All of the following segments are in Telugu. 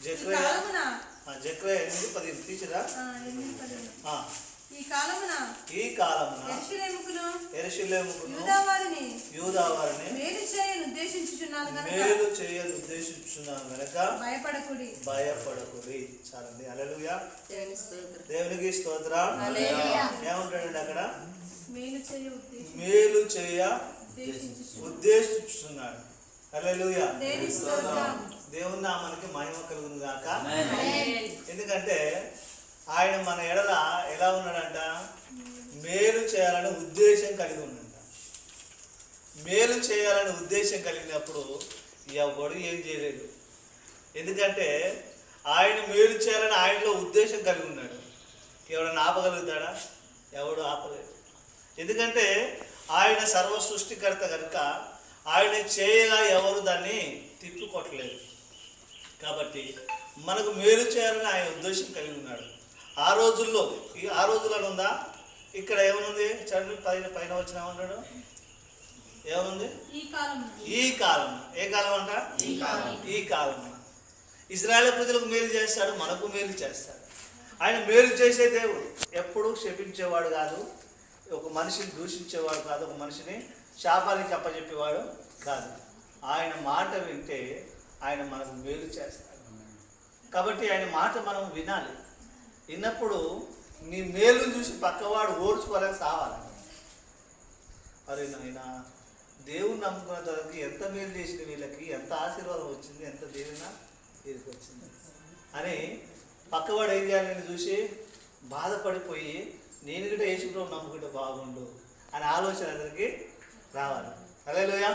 జక్రయ 8:15 తీసిరా. ఈ కాలమున యెరూషలేముకును యూదావారిని మేలు చేయను ఉద్దేశించుచున్నాను గనుక భయపడకుడి. చాలండి. హల్లెలూయా. దేవునికి స్తోత్రం. ఏమంటాడండి అక్కడ? మేలు చేయ ఉద్దేశించుచున్నాడు. హల్లెలూయా. దేవుని నామానికి మహిమ కలుగును గాక. ఎందుకంటే ఆయన మన ఎడల ఎలా ఉన్నాడంట? మేలు చేయాలని ఉద్దేశం కలిగి ఉన్నాడంట. మేలు చేయాలని ఉద్దేశం కలిగినప్పుడు ఎవడు ఏం చేయలేడు. ఎందుకంటే ఆయన మేలు చేయాలని ఆయనలో ఉద్దేశం కలిగి ఉన్నాడు. ఎవడన్నా ఆపగలుగుతాడా? ఎవడు ఆపలేడు. ఎందుకంటే ఆయన సర్వ సృష్టికర్త కనుక ఆయన చేయగా ఎవరు దాన్ని తిప్పుకొట్టలేదు. కాబట్టి మనకు మేలు చేయాలని ఆయన ఉద్దేశం కలిగి ఉన్నాడు. ఆ రోజుల్లో ఉందా? ఇక్కడ ఏమనుంది? చదువు పైన వచ్చిన ఏమన్నాడు? ఏమనుంది? ఈ కాలం. ఏ కాలం అంట? ఈ కాలం. ఇశ్రాయేలు ప్రజలకు మేలు చేస్తాడు, మనకు మేలు చేస్తాడు. ఆయన మేలు చేసే దేవుడు. ఎప్పుడు శపించేవాడు కాదు, ఒక మనిషిని దూషించేవాడు కాదు, ఒక మనిషిని శాపానికి అప్పచెప్పేవాడు కాదు. ఆయన మాట వింటే ఆయన మనకు మేలు చేస్తాడు. కాబట్టి ఆయన మాట మనం వినాలి. విన్నప్పుడు నీ మేలు చూసి పక్కవాడు ఓర్చుకోలేక సావాలి. అరే నాయన, దేవుని నమ్ముకున్న తర్వాత ఎంత మేలు చేసిన వీళ్ళకి ఎంత ఆశీర్వాదం వచ్చింది, ఎంత దేవునా వీరికి వచ్చింది అని పక్కవాడు ఏం చేయాలి నేను చూసి బాధపడిపోయి నేను కూడా యేసుప్రభువు నమ్ముకుంటే బాగుండు అనే ఆలోచన అతనికి రావాలి. హల్లెలూయా.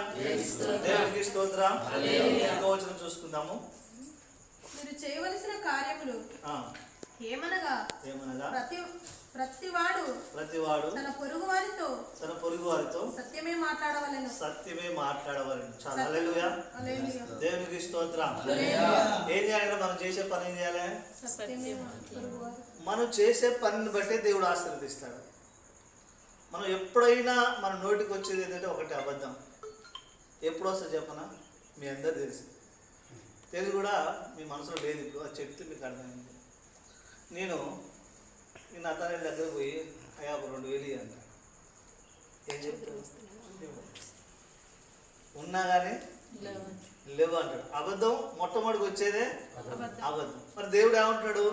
దేవునికి స్తోత్రం. ఇంకో వచనం చూసుకుందాము. మీరు చేయవలసిన కార్యములు ఏమనగా ప్రతివాడు తన పొరుగు వారితో సత్యమే మాట్లాడవలెను. చాలా. హల్లెలూయా. దేవునికి స్తోత్రం. ఏం చేయాలంటే మనం చేసే పని ఏం చేయాలి? మనం చేసే పనిని బట్టే దేవుడు ఆశీర్వదిస్తాడు. మనం ఎప్పుడైనా మన నోటికి వచ్చేది ఏంటంటే ఒకటి అబద్ధం. ఎప్పుడు వస్తుంది చెప్పనా? మీ అందరూ తెలిసి కూడా మీ మనసులో లేదు. ఇప్పుడు అది చెప్తే మీకు అర్థమైంది. నేను అతని దగ్గర పోయి అయ్యా 2,000 అంట. ఏం చెప్తాను? ఉన్నా కానీ లేవు అంటాడు. అబద్ధం మొట్టమొదటికి వచ్చేదే అబద్ధం. మరి దేవుడు ఏమంటాడు?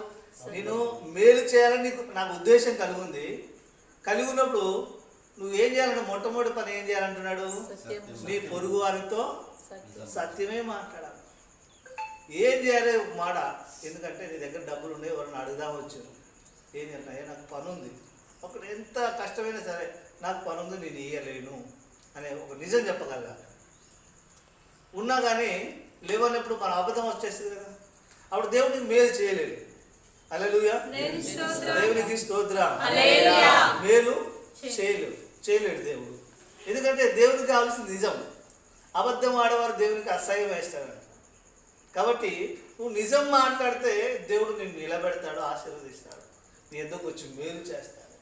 నేను మేలు చేయాలని నాకు ఉద్దేశం కలిగి ఉన్నప్పుడు నువ్వు ఏం చేయాలంటే మొట్టమొదటి పని ఏం చేయాలంటున్నాడు? నీ పొరుగు వారితో సత్యమే మాట్లాడాలి. ఏం చేయాలి మాట? ఎందుకంటే నీ దగ్గర డబ్బులు ఉన్నాయి, ఎవరిని అడుగుదాం వచ్చాను. ఏం చేయాలి? నాకు పని ఉంది, ఒకటి ఎంత కష్టమైనా సరే నాకు పని ఉంది, నేను ఇయ్యలేను అనే ఒక నిజం చెప్పగలగాలి. ఉన్నా కానీ లేవన్నప్పుడు మన అబద్ధం వచ్చేస్తుంది కదా, అప్పుడు దేవుడికి మేలు చేయలేదు. హల్లెలూయా. దేవునికి స్తోత్రం. మేలు చేయలేడు దేవుడు. ఎందుకంటే దేవునికి కావాల్సిన నిజం. అబద్ధం ఆడేవారు దేవునికి అసహ్యం వేస్తాడు. కాబట్టి నువ్వు నిజం మాట్లాడితే దేవుడు నిన్ను నిలబెడతాడు, ఆశీర్వదిస్తాడు, నీ ఎద్దకు వచ్చి మేలు చేస్తాడు.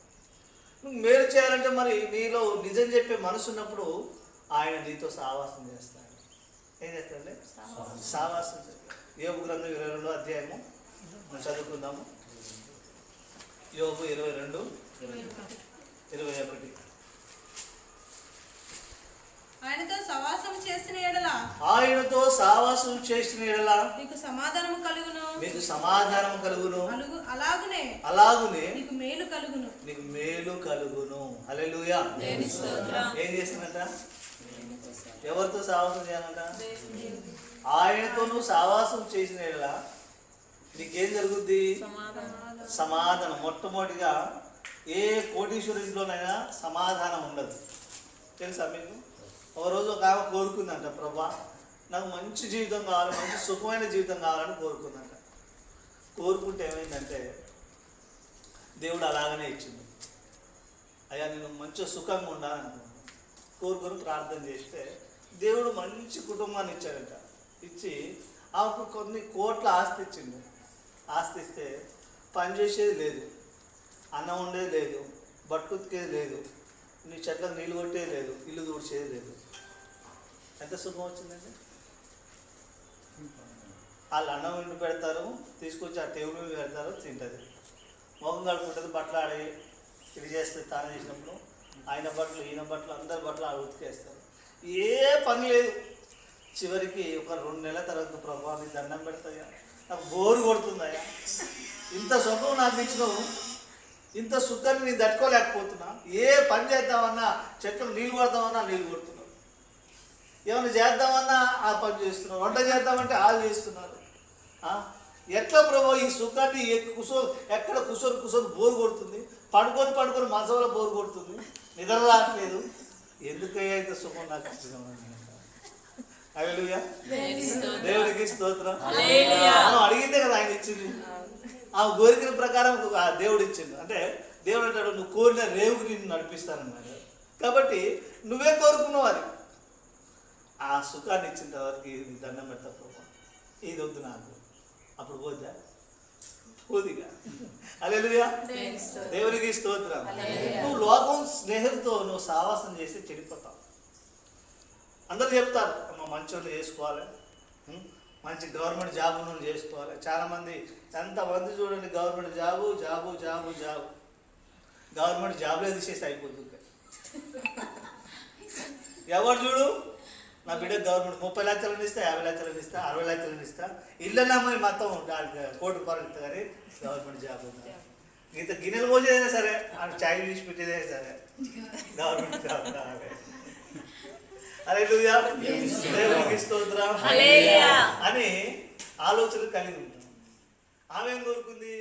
నువ్వు మేలు చేయాలంటే మరి నీలో నిజం చెప్పే మనసు ఉన్నప్పుడు ఆయన నీతో సావాసం చేస్తాడు. ఏం చేస్తాడంటే సావాసం చేస్తాడు. యోబు గ్రంథం 22వ అధ్యాయము మనం చదువుకుందాము. యోబు 22:21. ఆయనతో సవాసం చేసిన ఎడల మీకు సమాధానము కలుగును. అలాగునే నీకు మేలు కలుగును. హల్లెలూయా. ఏం చేసినట్ట? ఎవరితో సావాసం చేయాలంట? ఆయనతో నువ్వు సావాసం చేసిన ఎడల నీకేం జరుగుద్ది? సమాధానం. మొట్టమొదటిగా ఏ కోటీశ్వరుడిలోనైనా సమాధానం ఉండదు. తెలుసా మీకు? ఒక రోజు ఒక ఆమె కోరుకుందంట, ప్రభా నాకు మంచి జీవితం కావాలి, మంచి సుఖమైన జీవితం కావాలని కోరుకుందంట. కోరుకుంటే ఏమైందంటే దేవుడు అలాగనే ఇచ్చింది. అయ్యా నేను మంచి సుఖంగా ఉండాలనుకున్నాను. కోరుకొని ప్రార్థన చేస్తే దేవుడు మంచి కుటుంబాన్ని ఇచ్చాడంట. ఇచ్చి ఆమెకు కొన్ని కోట్ల ఆస్తి ఇచ్చింది. ఆస్తి ఇస్తే పని చేసేది లేదు, అన్నం ఉండేది లేదు, బట్టలు ఉతికేది లేదు, నీ చెట్లకు నీళ్ళు కొట్టేది లేదు, ఇల్లు తుడిచేది లేదు. ఎంత సుఖం వచ్చిందండి? వాళ్ళు అన్నం వండి పెడతారు, తీసుకొచ్చి ఆ టేబుల్ మీద పెడతారు, తింటుంది. మొహం కడుక్కుంటుంది, బట్టలు ఆడి ఇది చేస్తుంది. తాను చేసినప్పుడు ఆయన బట్టలు ఈయన బట్టలు అందరి బట్టలు ఆడ ఉతికేస్తారు. ఏ పని లేదు. చివరికి ఒక 2 నెలల తర్వాత ప్రభావ నీకు దండం పెడతాయా, నాకు బోరు కొడుతుందయ్యా, ఇంత సుఖం నాకు ఇచ్చినావు, ఇంత సుఖాన్ని నేను తట్టుకోలేకపోతున్నా, ఏ పని చేద్దామన్నా చెట్లు నీళ్ళు కొడతామన్నా నీళ్ళు కొడుతున్నావు, ఏమైనా చేద్దామన్నా ఆ పని చేస్తున్నారు, వంట చేద్దామంటే వాళ్ళు చేస్తున్నారు. ఎట్లా ప్రభు ఈ సుఖాన్ని ఎక్కడ కుసరు బోరు కొడుతుంది, పడుకొని మనసులో బోరు కొడుతుంది, నిద్ర రావట్లేదు, ఎందుకయ్యా ఇంత సుఖం నాకు ఇచ్చినావు. హల్లెలూయా, దేవుడికి స్తోత్రం. మనం అడిగిందే కదా ఆయన ఇచ్చింది, ఆ కోరికల ప్రకారం దేవుడు ఇచ్చింది. అంటే దేవుడు అంటాడు, నువ్వు కోరిన రేవుకి నిన్ను నడిపిస్తానన్నాడు. కాబట్టి నువ్వే కోరుకున్నావు అది. ఆ సుఖాన్ని ఇచ్చిన తర్వాత నీ దండం పెడతా ప్రభు, ఇది వద్దు నాకు, అప్పుడు పోద్దా, పోదిగా. హల్లెలూయా, దేవునికి స్తోత్రం. నువ్వు లోకం స్నేహితులతో నువ్వు సావాసం చేసి చెడిపోతావు. అందరూ చెప్తారు మంచోళ్ళు చేసుకోవాలి, మంచి గవర్నమెంట్ జాబ్ నువ్వు చేసుకోవాలి. చాలామంది ఎంతమంది చూడండి గవర్నమెంట్ జాబు గవర్నమెంట్ జాబ్లో తీసేసి అయిపోతుంది. ఎవరు చూడు నా బిడ్డ గవర్నమెంట్ 30 లక్షలను ఇస్తా, 50 లక్షలను ఇస్తా, 60 లక్షలను ఇస్తా, ఇళ్ళ నమ్మని మొత్తం కోటి రూపాయలు ఇస్తా, కానీ గవర్నమెంట్ జాబ్ ఉంది. ఇంత గిన్నెలు పోసేదైనా సరే, ఆ చాయ్ తీసి పెట్టేదైనా సరే గవర్నమెంట్ జాబ్ కావాలి. హల్లెలూయా, దేవునికి స్తోత్రం అని ఆలోచన కలిగి ఉంటాం. ఆమె ఏం కోరుకుంది?